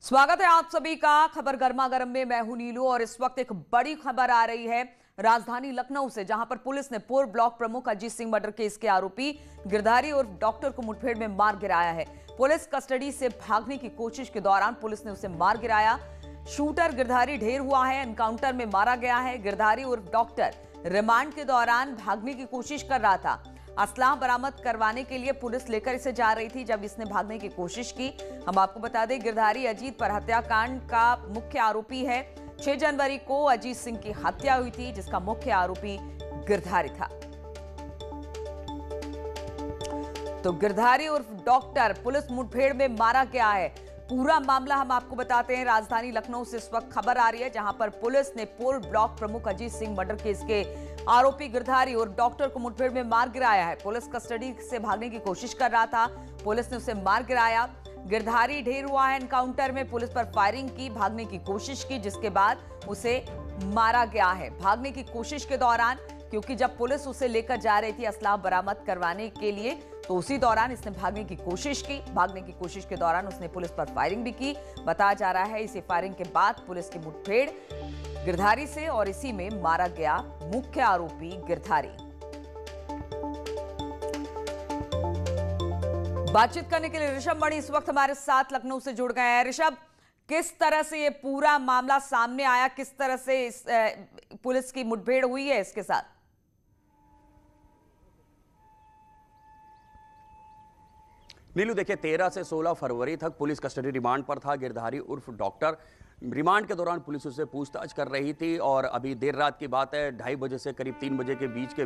स्वागत है आप सभी का खबर गर्मा गर्म में। मैं हूं नीलू और इस वक्त एक बड़ी खबर आ रही है राजधानी लखनऊ से, जहां पर पुलिस ने पूर्व ब्लॉक प्रमुख अजीत सिंह मर्डर केस के आरोपी गिरधारी और डॉक्टर को मुठभेड़ में मार गिराया है। पुलिस कस्टडी से भागने की कोशिश के दौरान पुलिस ने उसे मार गिराया। शूटर गिरधारी ढेर हुआ है, एनकाउंटर में मारा गया है। गिरधारी और डॉक्टर रिमांड के दौरान भागने की कोशिश कर रहा था। असलाह बरामद करवाने के लिए पुलिस लेकर इसे जा रही थी जब इसने भागने की कोशिश की। हम आपको बता दें, गिरधारी अजीत पर हत्याकांड का मुख्य आरोपी है। 6 जनवरी को अजीत सिंह की हत्या हुई थी, जिसका मुख्य आरोपी गिरधारी था। तो गिरधारी उर्फ डॉक्टर पुलिस मुठभेड़ में मारा गया है। पूरा मामला हम आपको बताते हैं। राजधानी लखनऊ से इस वक्त खबर आ रही है, जहां पर पुलिस ने पूर्व ब्लॉक प्रमुख अजीत सिंह मर्डर केस के आरोपी गिरधारी और डॉक्टर को मुठभेड़ में मार गिराया है। पुलिस कस्टडी से भागने की कोशिश कर रहा था, पुलिस ने उसे मार गिराया। गिरधारी ढेर हुआ है, एनकाउंटर में पुलिस पर फायरिंग की, भागने की कोशिश की, जिसके बाद उसे मारा गया है। भागने की कोशिश के दौरान, क्योंकि जब पुलिस उसे लेकर जा रही थी असलाह बरामद करवाने के लिए, तो उसी दौरान इसने भागने की कोशिश की। भागने की कोशिश के दौरान उसने पुलिस पर फायरिंग भी की। बताया जा रहा है इसी फायरिंग के बाद पुलिस की मुठभेड़ गिरधारी से और इसी में मारा गया मुख्य आरोपी गिरधारी। बातचीत करने के लिए ऋषभ मणि इस वक्त हमारे साथ लखनऊ से जुड़ गए हैं। ऋषभ, किस तरह से ये पूरा मामला सामने आया, किस तरह से पुलिस की मुठभेड़ हुई है इसके साथ? नीलू, देखिए 13 से 16 फरवरी तक पुलिस कस्टडी रिमांड पर था गिरधारी उर्फ डॉक्टर। रिमांड के दौरान पुलिस उससे पूछताछ कर रही थी और अभी देर रात की बात है, 2:30 बजे से करीब 3 बजे के बीच के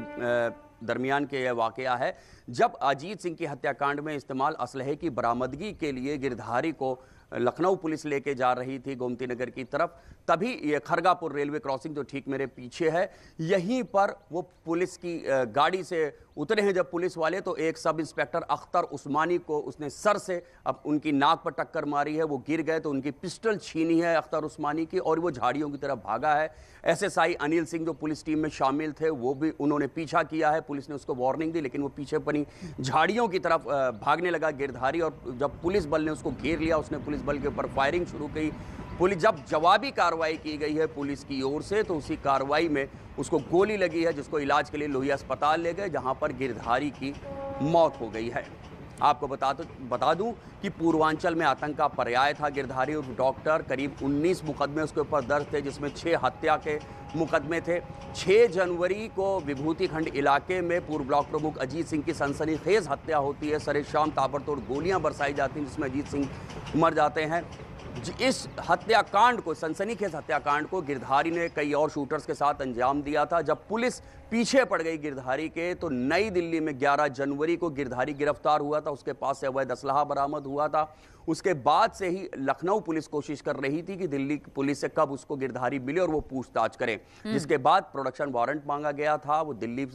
दरमियान के यह वाकया है, जब अजीत सिंह की हत्याकांड में इस्तेमाल असलहे की बरामदगी के लिए गिरधारी को लखनऊ पुलिस लेके जा रही थी गोमती नगर की तरफ। तभी ये खरगापुर रेलवे क्रॉसिंग जो ठीक मेरे पीछे है, यहीं पर वो पुलिस की गाड़ी से उतरे हैं जब पुलिस वाले, तो एक सब इंस्पेक्टर अख्तर उस्मानी को उसने सर से अब उनकी नाक पर टक्कर मारी है। वो गिर गए तो उनकी पिस्टल छीनी है अख्तर उस्मानी की और वो झाड़ियों की तरफ भागा है। एसएसआई अनिल सिंह जो पुलिस टीम में शामिल थे, वो भी उन्होंने पीछा किया है। पुलिस ने उसको वार्निंग दी, लेकिन वो पीछे बनी झाड़ियों की तरफ भागने लगा गिरधारी, और जब पुलिस बल ने उसको घेर लिया, उसने पुलिस बल के ऊपर फायरिंग शुरू की। पुलिस जब जवाबी कार्रवाई की गई है पुलिस की ओर से, तो उसी कार्रवाई में उसको गोली लगी है, जिसको इलाज के लिए लोहिया अस्पताल ले गए, जहां पर गिरधारी की मौत हो गई है। आपको बता दूं कि पूर्वांचल में आतंक का पर्याय था गिरधारी उर्फ डॉक्टर। करीब 19 मुकदमे उसके ऊपर दर्ज थे, जिसमें 6 हत्या के मुकदमे थे। 6 जनवरी को विभूति खंड इलाके में पूर्व ब्लॉक प्रमुख अजीत सिंह की सनसनीखेज हत्या होती है। सरे शाम ताबड़तोड़ गोलियां बरसाई जाती हैं, जिसमें अजीत सिंह मर जाते हैं। इस हत्याकांड को, सनसनीखेज हत्याकांड को गिरधारी ने कई और शूटर्स के साथ अंजाम दिया था। जब पुलिस पीछे पड़ गई गिरधारी के, तो नई दिल्ली में 11 जनवरी को गिरधारी गिरफ्तार हुआ था। उसके पास से अवैध असलहा बरामद हुआ था। उसके बाद से ही लखनऊ पुलिस कोशिश कर रही थी कि दिल्ली पुलिस से कब उसको गिरधारी मिले और वो पूछताछ करे, जिसके बाद प्रोडक्शन वारंट मांगा गया था। वो दिल्ली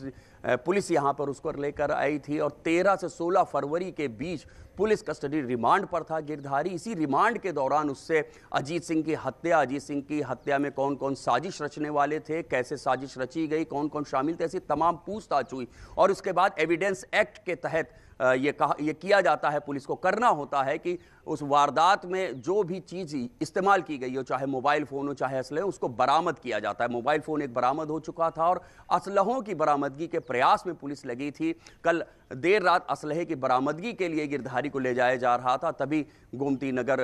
पुलिस यहां पर उसको लेकर आई थी और 13 से 16 फरवरी के बीच पुलिस कस्टडी रिमांड पर था गिरधारी। इसी रिमांड के दौरान उससे अजीत सिंह की हत्या में कौन कौन साजिश रचने वाले थे, कैसे साजिश रची गई, कौन कौन शामिल थे, ऐसी तमाम पूछताछ हुई। और उसके बाद एविडेंस एक्ट के तहत ये किया जाता है, पुलिस को करना होता है कि उस वारदात में जो भी चीज़ इस्तेमाल की गई हो, चाहे मोबाइल फ़ोन हो चाहे असलहे, उसको बरामद किया जाता है। मोबाइल फ़ोन एक बरामद हो चुका था और असलहों की बरामदगी के प्रयास में पुलिस लगी थी। कल देर रात असलहे की बरामदगी के लिए गिरधारी को ले जाया जा रहा था, तभी गोमती नगर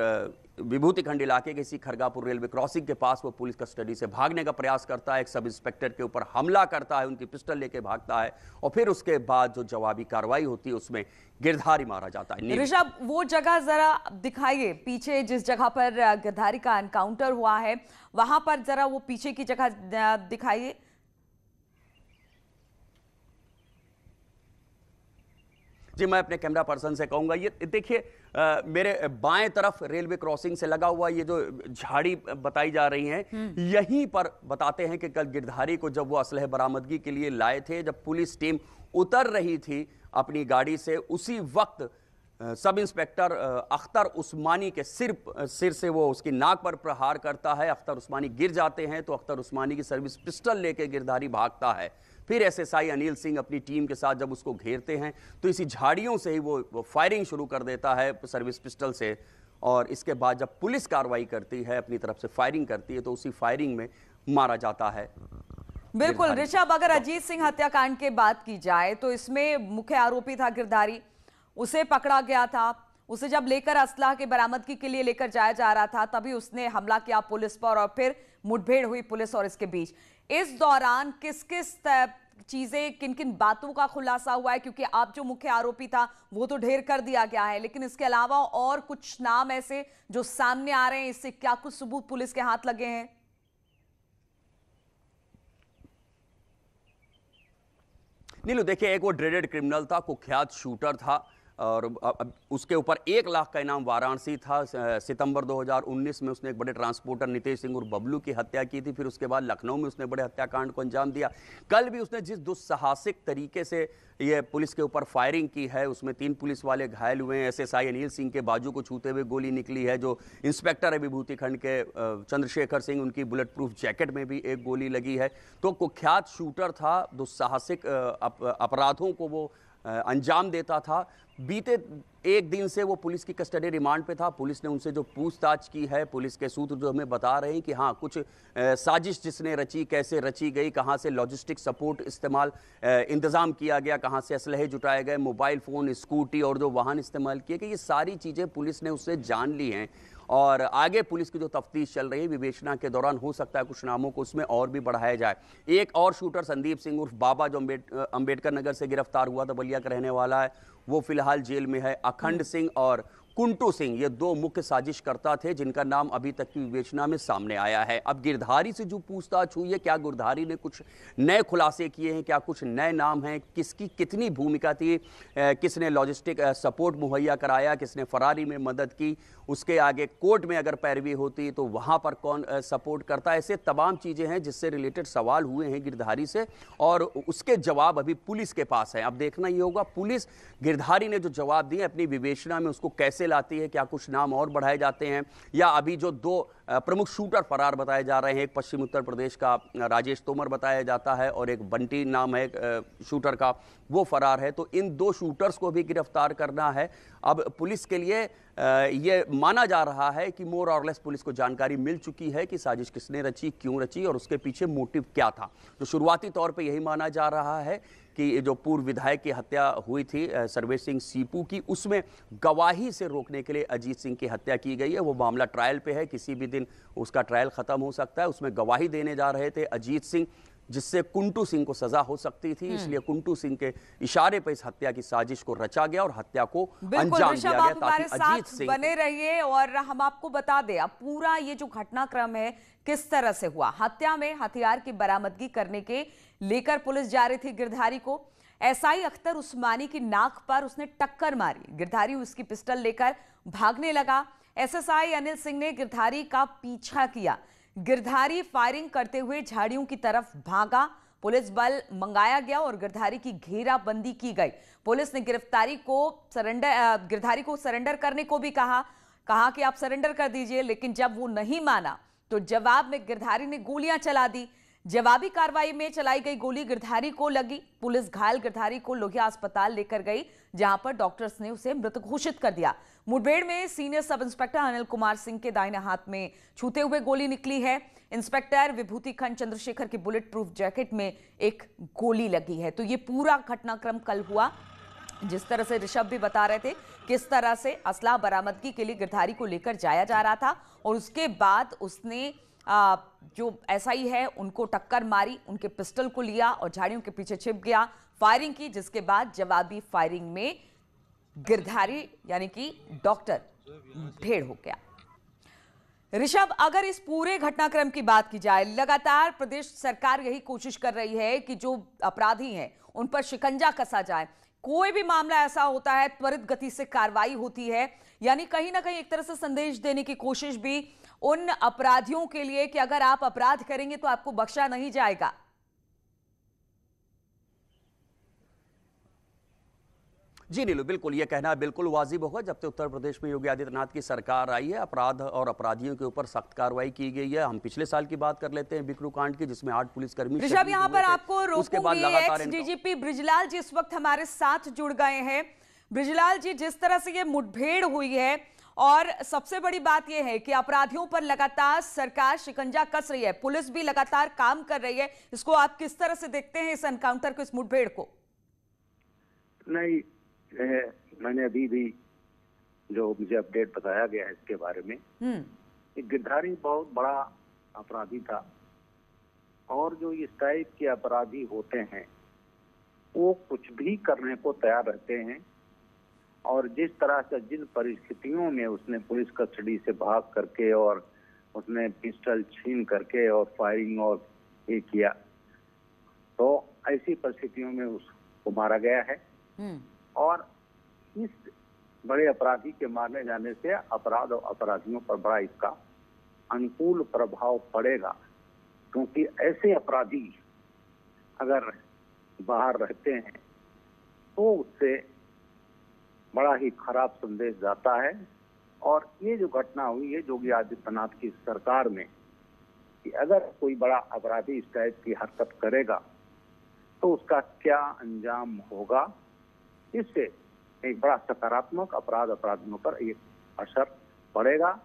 विभूति खंड इलाके के इसी खरगापुर रेलवे क्रॉसिंग के पास वो पुलिस कस्टडी से भागने का प्रयास करता है। एक सब इंस्पेक्टर के ऊपर हमला करता है, उनकी पिस्टल लेके भागता है और फिर उसके बाद जो जवाबी कार्रवाई होती है उसमें गिरधारी मारा जाता है। ऋषभ, वो जगह जरा दिखाइए, पीछे जिस जगह पर गिरधारी का एनकाउंटर हुआ है, वहां पर जरा वो पीछे की जगह दिखाइए। जी, मैं अपने कैमरा पर्सन से कहूंगा, ये देखिए मेरे बाएं तरफ रेलवे क्रॉसिंग से लगा हुआ ये जो झाड़ी बताई जा रही है, यहीं पर बताते हैं कि कल गिरधारी को जब वो असलहे बरामदगी के लिए लाए थे, जब पुलिस टीम उतर रही थी अपनी गाड़ी से, उसी वक्त सब इंस्पेक्टर अख्तर उस्मानी के सिर से वो उसकी नाक पर प्रहार करता है। अख्तर उस्मानी गिर जाते हैं तो अख्तर उस्मानी की सर्विस पिस्टल लेके गिरधारी भागता है। फिर एसएसआई अनिल सिंह अपनी टीम के साथ जब उसको घेरते हैं तो इसी झाड़ियों से ही वो फायरिंग शुरू कर देता है सर्विस पिस्टल से। और इसके बाद जब पुलिस कार्रवाई करती है, अपनी तरफ से फायरिंग करती है, तो उसी फायरिंग में मारा जाता है। बिल्कुल ऋषभ, अगर अजीत सिंह हत्याकांड की बात की जाए तो इसमें मुख्य आरोपी था गिरधारी, उसे पकड़ा गया था। उसे जब लेकर असलाह की बरामदगी के लिए लेकर जाया जा रहा था तभी उसने हमला किया पुलिस पर और फिर मुठभेड़ हुई पुलिस और इसके बीच। इस दौरान किस किस चीजें, किन किन बातों का खुलासा हुआ है? क्योंकि आप जो मुख्य आरोपी था वो तो ढेर कर दिया गया है, लेकिन इसके अलावा और कुछ नाम ऐसे जो सामने आ रहे हैं, इससे क्या कुछ सबूत पुलिस के हाथ लगे हैं? नीलू देखिए, एक वो ड्रेडेड क्रिमिनल था, कुख्यात शूटर था और उसके ऊपर 1 लाख का इनाम वाराणसी था। सितंबर 2019 में उसने एक बड़े ट्रांसपोर्टर नितेश सिंह और बबलू की हत्या की थी। फिर उसके बाद लखनऊ में उसने बड़े हत्याकांड को अंजाम दिया। कल भी उसने जिस दुस्साहसिक तरीके से ये पुलिस के ऊपर फायरिंग की है, उसमें 3 पुलिस वाले घायल हुए हैं। एसएसआई अनिल सिंह के बाजू को छूते हुए गोली निकली है। जो इंस्पेक्टर है विभूति खंड के चंद्रशेखर सिंह, उनकी बुलेट प्रूफ जैकेट में भी एक गोली लगी है। तो कुख्यात शूटर था, दुस्साहसिक अपराधों को वो अंजाम देता था। बीते 1 दिन से वो पुलिस की कस्टडी रिमांड पे था। पुलिस ने उनसे जो पूछताछ की है, पुलिस के सूत्र जो हमें बता रहे हैं कि हाँ, कुछ साजिश जिसने रची, कैसे रची गई, कहाँ से लॉजिस्टिक सपोर्ट इंतजाम किया गया, कहाँ से असलहे जुटाए गए, मोबाइल फ़ोन, स्कूटी और जो वाहन इस्तेमाल किए गए, ये सारी चीज़ें पुलिस ने उससे जान ली हैं। और आगे पुलिस की जो तफ्तीश चल रही है, विवेचना के दौरान हो सकता है कुछ नामों को उसमें और भी बढ़ाया जाए। एक और शूटर संदीप सिंह उर्फ बाबा, जो अंबेडकर नगर से गिरफ्तार हुआ था, बलिया का रहने वाला है, वो फिलहाल जेल में है। अखंड सिंह और कुंटू सिंह, ये 2 मुख्य साजिशकर्ता थे जिनका नाम अभी तक की विवेचना में सामने आया है। अब गिरधारी से जो पूछताछ हुई है, क्या गिरधारी ने कुछ नए खुलासे किए हैं, क्या कुछ नए नाम हैं, किसकी कितनी भूमिका थी, किसने लॉजिस्टिक सपोर्ट मुहैया कराया, किसने फरारी में मदद की, उसके आगे कोर्ट में अगर पैरवी होती तो वहां पर कौन सपोर्ट करता, ऐसे तमाम चीजें हैं जिससे रिलेटेड सवाल हुए हैं गिरधारी से और उसके जवाब अभी पुलिस के पास है। अब देखना ये होगा पुलिस गिरधारी ने जो जवाब दिए अपनी विवेचना में उसको कैसे लाती है, क्या कुछ नाम और बढ़ाए जाते हैं, या अभी जो 2 प्रमुख शूटर फरार बताए जा रहे हैं, एक पश्चिम उत्तर प्रदेश का राजेश तोमर बताया जाता है और एक बंटी नाम है शूटर का, वो फरार है। तो इन 2 शूटर्स को भी गिरफ्तार करना है। अब पुलिस के लिए ये माना जा रहा है कि मोर और लेस पुलिस को जानकारी मिल चुकी है कि साजिश किसने रची, क्यों रची और उसके पीछे मोटिव क्या था। तो शुरुआती तौर पे यही माना जा रहा है कि जो पूर्व विधायक की हत्या हुई थी सर्वेश सिंह सीपू की, उसमें गवाही से रोकने के लिए अजीत सिंह की हत्या की गई है। वो मामला ट्रायल पे है, किसी भी दिन उसका ट्रायल खत्म हो सकता है। उसमें गवाही देने जा रहे थे अजीत सिंह, जिससे कुंटू सिंह को सजा हो सकती थी, इसलिए कुंटू सिंह के इशारे पर इस हत्या की साजिश को रचा गया और हत्या को अंजाम दिया गया ताकि अजीत सिंह बने रहिए। और हम आपको बता दें अब पूरा ये जो घटनाक्रम है किस तरह से हुआ। हत्या में हथियार की बरामदगी करने के लेकर पुलिस जा रही थी गिरधारी को। एसआई अख्तर उस्मानी की नाक पर उसने टक्कर मारी, गिरधारी उसकी पिस्टल लेकर भागने लगा। एसएसआई अनिल सिंह ने गिरधारी का पीछा किया, गिरधारी फायरिंग करते हुए झाड़ियों की तरफ भागा। पुलिस बल मंगाया गया और गिरधारी की घेराबंदी की गई। पुलिस ने गिरधारी को सरेंडर करने को भी कहा कि आप सरेंडर कर दीजिए, लेकिन जब वो नहीं माना तो जवाब में गिरधारी ने गोलियां चला दी। जवाबी कार्रवाई में चलाई गई गोली गिरधारी को लगी। पुलिस घायल गिरधारी को लोहिया अस्पताल लेकर गई, जहां पर डॉक्टर्स ने उसे मृत घोषित कर दिया। मुठभेड़ में senior sub inspector Anil Kumar Singh के दाहिने हाथ में छूते हुए गोली निकली है। इंस्पेक्टर विभूति खंड चंद्रशेखर की बुलेट प्रूफ जैकेट में एक गोली लगी है। तो ये पूरा घटनाक्रम कल हुआ, जिस तरह से ऋषभ भी बता रहे थे किस तरह से असला बरामदगी के लिए गिरधारी को लेकर जाया जा रहा था और उसके बाद उसने जो एसआई है उनको टक्कर मारी, उनके पिस्टल को लिया और झाड़ियों के पीछे छिप गया, फायरिंग की, जिसके बाद जवाबी फायरिंग में गिरधारी यानी कि डॉक्टर ढेर हो गया। ऋषभ, अगर इस पूरे घटनाक्रम की बात की जाए, लगातार प्रदेश सरकार यही कोशिश कर रही है कि जो अपराधी हैं उन पर शिकंजा कसा जाए। कोई भी मामला ऐसा होता है त्वरित गति से कार्रवाई होती है, यानी कहीं ना कहीं एक तरह से संदेश देने की कोशिश भी उन अपराधियों के लिए कि अगर आप अपराध करेंगे तो आपको बख्शा नहीं जाएगा। जी नीलू, बिल्कुल ये कहना बिल्कुल वाजिब होगा। जब से उत्तर प्रदेश में योगी आदित्यनाथ की सरकार आई है, अपराध और अपराधियों के ऊपर सख्त कार्रवाई की गई है। हम पिछले साल की बात कर लेते हैं, बिकरू कांड की, जिसमें 8 पुलिसकर्मी ऋषभ, यहाँ पर आपको उसके बाद रोकूंगी। लगातार एक्स डीजीपी ब्रिजलाल जी इस वक्त हमारे साथ जुड़ गए हैं। ब्रिजलाल जी, जिस तरह से ये मुठभेड़ हुई है और सबसे बड़ी बात यह है कि अपराधियों पर लगातार सरकार शिकंजा कस रही है, पुलिस भी लगातार काम कर रही है, इसको आप किस तरह से देखते हैं, इस एनकाउंटर को, इस मुठभेड़ को? नहीं, मैंने अभी भी जो मुझे अपडेट बताया गया है इसके बारे में, एक गिरधारी बहुत बड़ा अपराधी था और जो इस टाइप के अपराधी होते हैं वो कुछ भी करने को तैयार रहते हैं। और जिस तरह से जिन परिस्थितियों में उसने पुलिस कस्टडी से भाग करके और उसने पिस्टल छीन करके और फायरिंग और ये किया, तो ऐसी परिस्थितियों में उसको मारा गया है। और इस बड़े अपराधी के मारने जाने से अपराध और अपराधियों पर बड़ा इसका अनुकूल प्रभाव पड़ेगा, क्योंकि ऐसे अपराधी अगर बाहर रहते हैं तो उससे बड़ा ही खराब संदेश जाता है। और ये जो घटना हुई है योगी आदित्यनाथ की सरकार में, कि अगर कोई बड़ा अपराधी इस टाइप की हरकत करेगा तो उसका क्या अंजाम होगा, इससे एक बड़ा सकारात्मक अपराधियों पर एक असर पड़ेगा।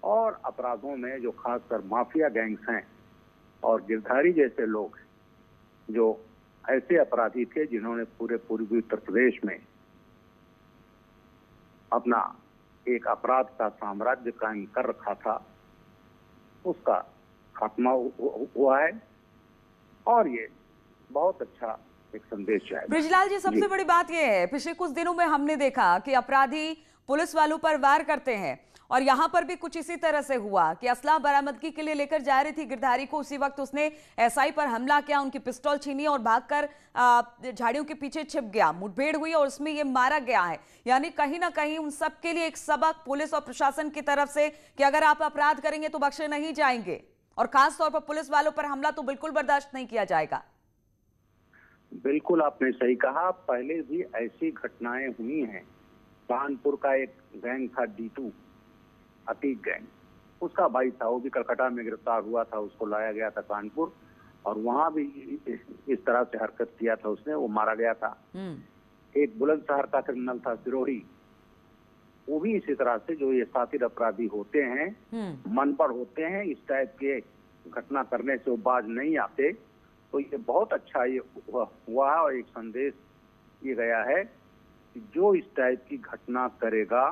और अपराधों में जो खासकर माफिया गैंग्स हैं और गिरधारी जैसे लोग जो ऐसे अपराधी थे जिन्होंने पूरे पूर्वी उत्तर प्रदेश में अपना एक अपराध का साम्राज्य कायम कर रखा था, उसका खात्मा हुआ है। और ये बहुत अच्छा एक संदेश है। ब्रिजलाल जी, सबसे बड़ी बात यह है, पिछले कुछ दिनों में हमने देखा कि अपराधी पुलिस वालों पर वार करते हैं और यहां पर भी कुछ इसी तरह से हुआ कि असला बरामदगी के लिए लेकर जा रही थी गिरधारी को, उसी वक्त उसने एसआई पर हमला किया, उनकी पिस्तौल छीनी और भागकर झाड़ियों के पीछे छिप गया। मुठभेड़ हुई और उसमें ये मारा गया है। यानी कहीं ना कहीं उन सब के लिए एक सबक पुलिस और प्रशासन की तरफ से कि अगर आप अपराध करेंगे तो बख्शे नहीं जाएंगे, और खासतौर पर पुलिस वालों पर हमला तो बिल्कुल बर्दाश्त नहीं किया जाएगा। बिल्कुल आपने सही कहा, पहले भी ऐसी घटनाएं हुई हैं। कानपुर का एक गैंग था D2 अतीक गैंग, उसका भाई था, वो भी कलकत्ता में गिरफ्तार हुआ था, उसको लाया गया था कानपुर और वहां भी इस तरह से हरकत किया था उसने, वो मारा गया था। एक बुलंदशहर का क्रिमिनल था सिरोही, वो भी इसी तरह से जो ये साथी अपराधी होते हैं, मनपड़ होते हैं, इस टाइप के घटना करने से वो बाज नहीं आते। तो ये बहुत अच्छा ये हुआ और एक संदेश ये गया है कि जो इस टाइप की घटना करेगा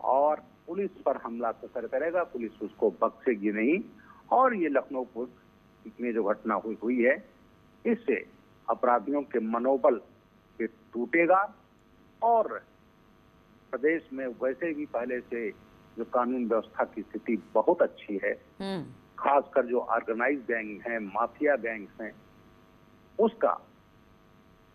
और पुलिस पर हमला करेगा, पुलिस उसको बख्शेगी नहीं। और ये लखनऊ में जो घटना हुई है, इससे अपराधियों के मनोबल टूटेगा और प्रदेश में वैसे भी पहले से जो कानून व्यवस्था की स्थिति बहुत अच्छी है, खासकर जो ऑर्गेनाइज गैंग हैं, माफिया गैंग्स हैं, उसका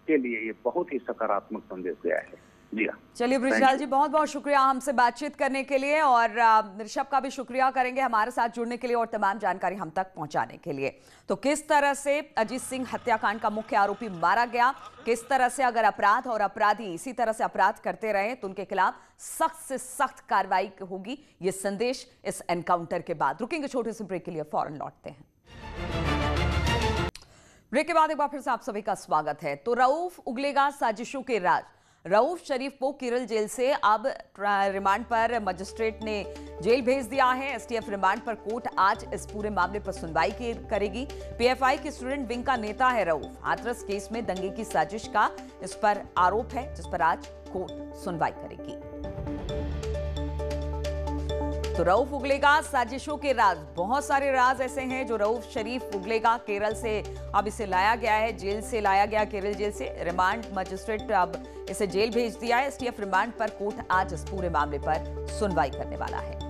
के लिए ये बहुत ही सकारात्मक संदेश गया है। जी हाँ, चलिए ब्रिजलाल जी, बहुत बहुत शुक्रिया हमसे बातचीत करने के लिए, और ऋषभ का भी शुक्रिया करेंगे हमारे साथ जुड़ने के लिए और तमाम जानकारी हम तक पहुंचाने के लिए। तो किस तरह से अजीत सिंह हत्याकांड का मुख्य आरोपी मारा गया, किस तरह से अगर अपराध और अपराधी इसी तरह से अपराध करते रहे तो उनके खिलाफ सख्त से सख्त कार्रवाई होगी, ये संदेश इस एनकाउंटर के बाद। रुकेंगे छोटे से ब्रेक के लिए, फौरन लौटते हैं। ब्रेक के बाद एक बार फिर से आप सभी का स्वागत है। तो रऊफ उगलेगा साजिशों के राज, रऊफ शरीफ को केरल जेल से अब रिमांड पर मजिस्ट्रेट ने जेल भेज दिया है। एसटीएफ रिमांड पर कोर्ट आज इस पूरे मामले पर सुनवाई करेगी। पीएफआई के स्टूडेंट विंग का नेता है रऊफ। हाथरस केस में दंगे की साजिश का इस पर आरोप है, जिस पर आज कोर्ट सुनवाई करेगी। तो रऊफ उगलेगा साजिशों के राज, बहुत सारे राज ऐसे हैं जो रऊफ शरीफ उगलेगा केरल से अब इसे लाया गया है, जेल से लाया गया, केरल जेल से। रिमांड मजिस्ट्रेट अब इसे जेल भेज दिया है। एसटीएफ रिमांड पर कोर्ट आज इस पूरे मामले पर सुनवाई करने वाला है।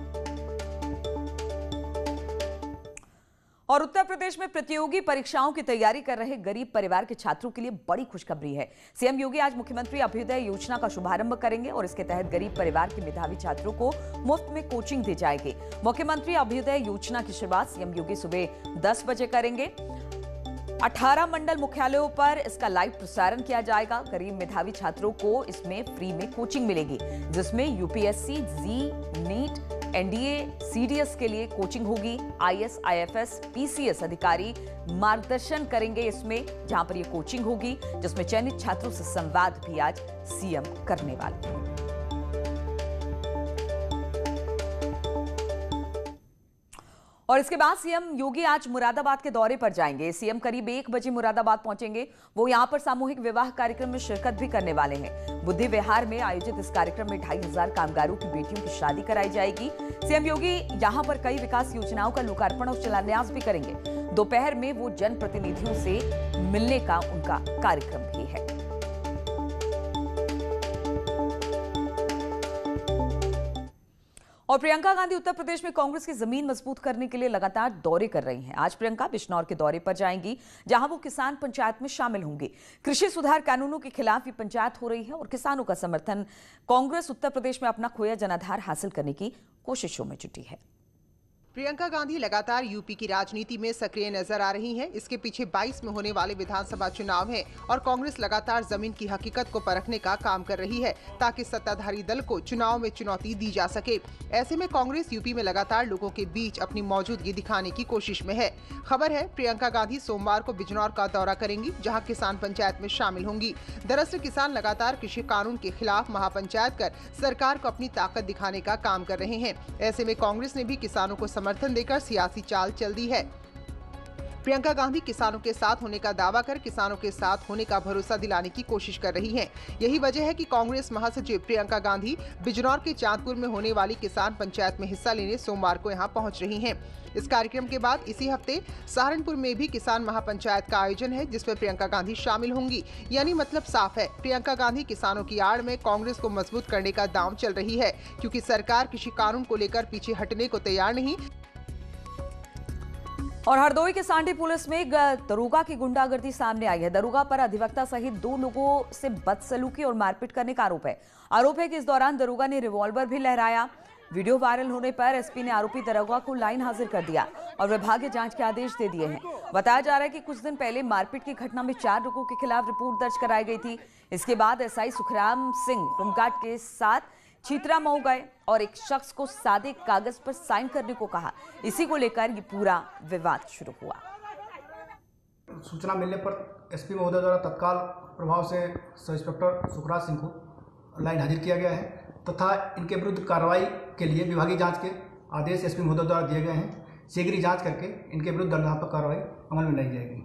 और उत्तर प्रदेश में प्रतियोगी परीक्षाओं की तैयारी कर रहे गरीब परिवार के छात्रों के लिए बड़ी खुशखबरी है। सीएम योगी आज मुख्यमंत्री अभ्युदय योजना का शुभारंभ करेंगे और इसके तहत गरीब परिवार के मेधावी छात्रों को मुफ्त में कोचिंग दी जाएगी। मुख्यमंत्री अभ्युदय योजना की शुरुआत सीएम योगी सुबह 10 बजे करेंगे। 18 मंडल मुख्यालयों पर इसका लाइव प्रसारण किया जाएगा। करीब मेधावी छात्रों को इसमें फ्री में कोचिंग मिलेगी, जिसमें यूपीएससी, जी, नीट, एनडीए, सीडीएस के लिए कोचिंग होगी। आईएएस, आईएफएस, पीसीएस अधिकारी मार्गदर्शन करेंगे इसमें, जहां पर यह कोचिंग होगी, जिसमें चयनित छात्रों से संवाद भी आज सीएम करने वाले हैं। और इसके बाद सीएम योगी आज मुरादाबाद के दौरे पर जाएंगे। सीएम करीब 1 बजे मुरादाबाद पहुंचेंगे। वो यहां पर सामूहिक विवाह कार्यक्रम में शिरकत भी करने वाले हैं। बुद्धि विहार में आयोजित इस कार्यक्रम में 2500 कामगारों की बेटियों की शादी कराई जाएगी। सीएम योगी यहां पर कई विकास योजनाओं का लोकार्पण और शिलान्यास भी करेंगे। दोपहर में वो जनप्रतिनिधियों से मिलने का उनका कार्यक्रम भी है। और प्रियंका गांधी उत्तर प्रदेश में कांग्रेस की जमीन मजबूत करने के लिए लगातार दौरे कर रही हैं। आज प्रियंका बिजनौर के दौरे पर जाएंगी, जहां वो किसान पंचायत में शामिल होंगी। कृषि सुधार कानूनों के खिलाफ ये पंचायत हो रही है और किसानों का समर्थन कांग्रेस उत्तर प्रदेश में अपना खोया जनाधार हासिल करने की कोशिशों में जुटी है। प्रियंका गांधी लगातार यूपी की राजनीति में सक्रिय नजर आ रही हैं। इसके पीछे 22 में होने वाले विधानसभा चुनाव हैं और कांग्रेस लगातार जमीन की हकीकत को परखने का काम कर रही है, ताकि सत्ताधारी दल को चुनाव में चुनौती दी जा सके। ऐसे में कांग्रेस यूपी में लगातार लोगों के बीच अपनी मौजूदगी दिखाने की कोशिश में है। खबर है, प्रियंका गांधी सोमवार को बिजनौर का दौरा करेंगी, जहाँ किसान पंचायत में शामिल होंगी। दरअसल किसान लगातार कृषि कानून के खिलाफ महापंचायत कर सरकार को अपनी ताकत दिखाने का काम कर रहे हैं। ऐसे में कांग्रेस ने भी किसानों को समर्थन देकर सियासी चाल चल दी है। प्रियंका गांधी किसानों के साथ होने का दावा कर किसानों के साथ होने का भरोसा दिलाने की कोशिश कर रही हैं। यही वजह है कि कांग्रेस महासचिव प्रियंका गांधी बिजनौर के चांदपुर में होने वाली किसान पंचायत में हिस्सा लेने सोमवार को यहां पहुंच रही हैं। इस कार्यक्रम के बाद इसी हफ्ते सहारनपुर में भी किसान महापंचायत का आयोजन है, जिसमें प्रियंका गांधी शामिल होंगी। यानी मतलब साफ है, प्रियंका गांधी किसानों की आड़ में कांग्रेस को मजबूत करने का दांव चल रही है, क्योंकि सरकार कृषि कानून को लेकर पीछे हटने को तैयार नहीं। और हरदोई के सांडी पुलिस में दरोगा की गुंडागर्दी सामने आई है। दरोगा पर अधिवक्ता सहित 2 लोगों से बदसलूकी और मारपीट करने का आरोप है कि इस दौरान दरोगा ने रिवॉल्वर भी लहराया। वीडियो वायरल होने पर एसपी ने आरोपी दरोगा को लाइन हाजिर कर दिया और विभागीय जांच के आदेश दे दिए हैं। बताया जा रहा है कि कुछ दिन पहले मारपीट की घटना में 4 लोगों के खिलाफ रिपोर्ट दर्ज कराई गई थी। इसके बाद एसआई सुखराम सिंह होमगार्ड के साथ चीतरा मऊ गए और एक शख्स को सादे कागज पर साइन करने को कहा। इसी को लेकर ये पूरा विवाद शुरू हुआ। सूचना मिलने पर एसपी महोदय द्वारा तत्काल प्रभाव से सब इंस्पेक्टर सुखराज सिंह को लाइन हाजिर किया गया है तथा इनके विरुद्ध कार्रवाई के लिए विभागीय जांच के आदेश एसपी महोदय द्वारा दिए गए हैं। शीघ्र ही जांच करके इनके विरुद्ध दंडात्मक कार्रवाई अमल में लाई जाएगी।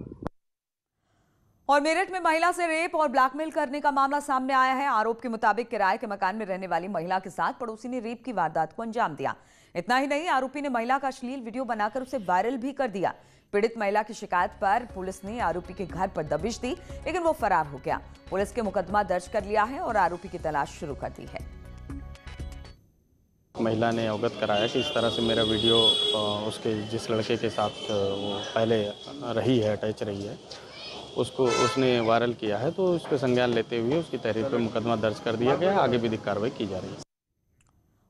और मेरठ में महिला से रेप और ब्लैकमेल करने का मामला सामने आया है। आरोप के मुताबिक किराए के मकान में रहने वाली महिला के साथ पड़ोसी ने रेप की वारदात को अंजाम दिया। इतना ही नहीं, आरोपी ने महिला का अश्लील वीडियो बनाकर उसे वायरल भी कर दिया। पीड़ित महिला की शिकायत पर पुलिस ने आरोपी के घर पर दबिश दी, लेकिन वो फरार हो गया। पुलिस ने मुकदमा दर्ज कर लिया है और आरोपी की तलाश शुरू कर दी है। महिला ने अवगत कराया कि इस तरह से मेरा वीडियो उसके जिस लड़के के साथ वो पहले रही है, अटैच रही है, उसको उसने वायरल किया है, तो उस पर संज्ञान लेते हुए उसकी तहरीर पर मुकदमा दर्ज कर दिया गया। आगे विधिक कार्रवाई की जा रही है।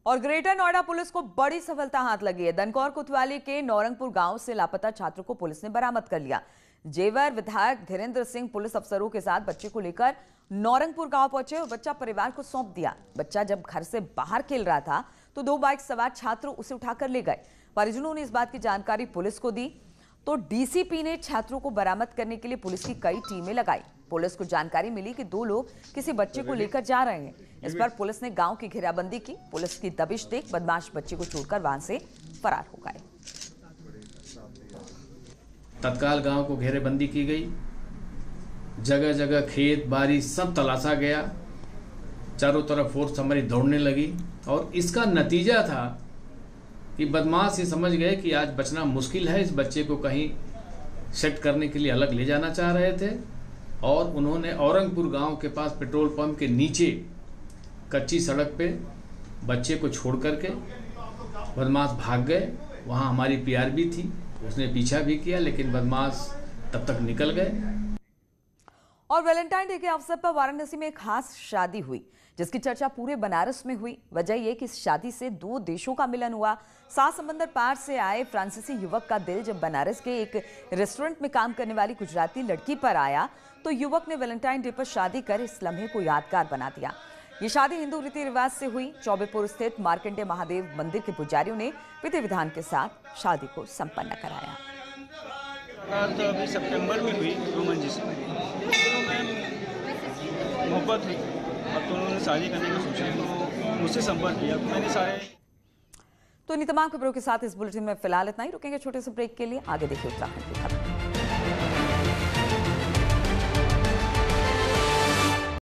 और ग्रेटर नोएडा पुलिस को बड़ी सफलता हाथ लगी है। दनकौर कोतवाली के नौरंगपुर गांव से लापता छात्र को पुलिस ने बरामद कर लिया। जेवर विधायक धीरेन्द्र सिंह पुलिस अफसरों के साथ बच्चे को लेकर नौरंगपुर गांव पहुंचे और बच्चा परिवार को सौंप दिया। बच्चा जब घर से बाहर खेल रहा था तो 2 बाइक सवार छात्र उसे उठाकर ले गए। परिजनों ने इस बात की जानकारी पुलिस को दी तो डीसीपी ने छात्रों को बरामद करने के लिए पुलिस की कई टीमें लगाई। पुलिस को जानकारी मिली कि 2 लोग किसी बच्चे को लेकर जा रहे हैं। इस पर पुलिस ने गांव की घेराबंदी की। पुलिस की दबिश देख बदमाश बच्चे को छोड़कर वहां से फरार हो गए। तत्काल गांव को घेरेबंदी की गई। जगह जगह खेत बाड़ी सब तलाशा गया। चारों तरफ फोर्स हमारी दौड़ने लगी और इसका नतीजा था कि बदमाश ये समझ गए कि आज बचना मुश्किल है। इस बच्चे को कहीं सेट करने के लिए अलग ले जाना चाह रहे थे और उन्होंने औरंगपुर गांव के पास पेट्रोल पंप के नीचे कच्ची सड़क पे बच्चे को छोड़ करके बदमाश भाग गए। वहां हमारी पीआरबी थी, उसने पीछा भी किया, लेकिन बदमाश तब तक निकल गए। और वैलेंटाइन डे के अवसर पर वाराणसी में एक खास शादी हुई जिसकी चर्चा पूरे बनारस में हुई। वजह यह कि इस शादी से दो देशों का मिलन हुआ। 7 समंदर पार से आए फ्रांसीसी युवक का दिल जब बनारस के एक रेस्टोरेंट में काम करने वाली गुजराती लड़की पर आया तो युवक ने वैलेंटाइन डे पर शादी कर इस लम्हे को यादगार बना दिया। ये शादी हिंदू रीति रिवाज से हुई। चौबेपुर स्थित मार्कंडेय महादेव मंदिर के पुजारियों ने विधि विधान के साथ शादी को संपन्न कराया। तो अभी सितंबर में हुई रोमन जी से, दोनों में मोहब्बत हुई। अब तो उन्होंने शादी करने का सोचा तो मुझसे संपर्क किया तो मैंने सारे। तो इन तमाम खबरों के साथ इस बुलेटिन में फिलहाल इतना ही। रुकेंगे छोटे से ब्रेक के लिए। आगे देखिए उत्तराखंड की खबर।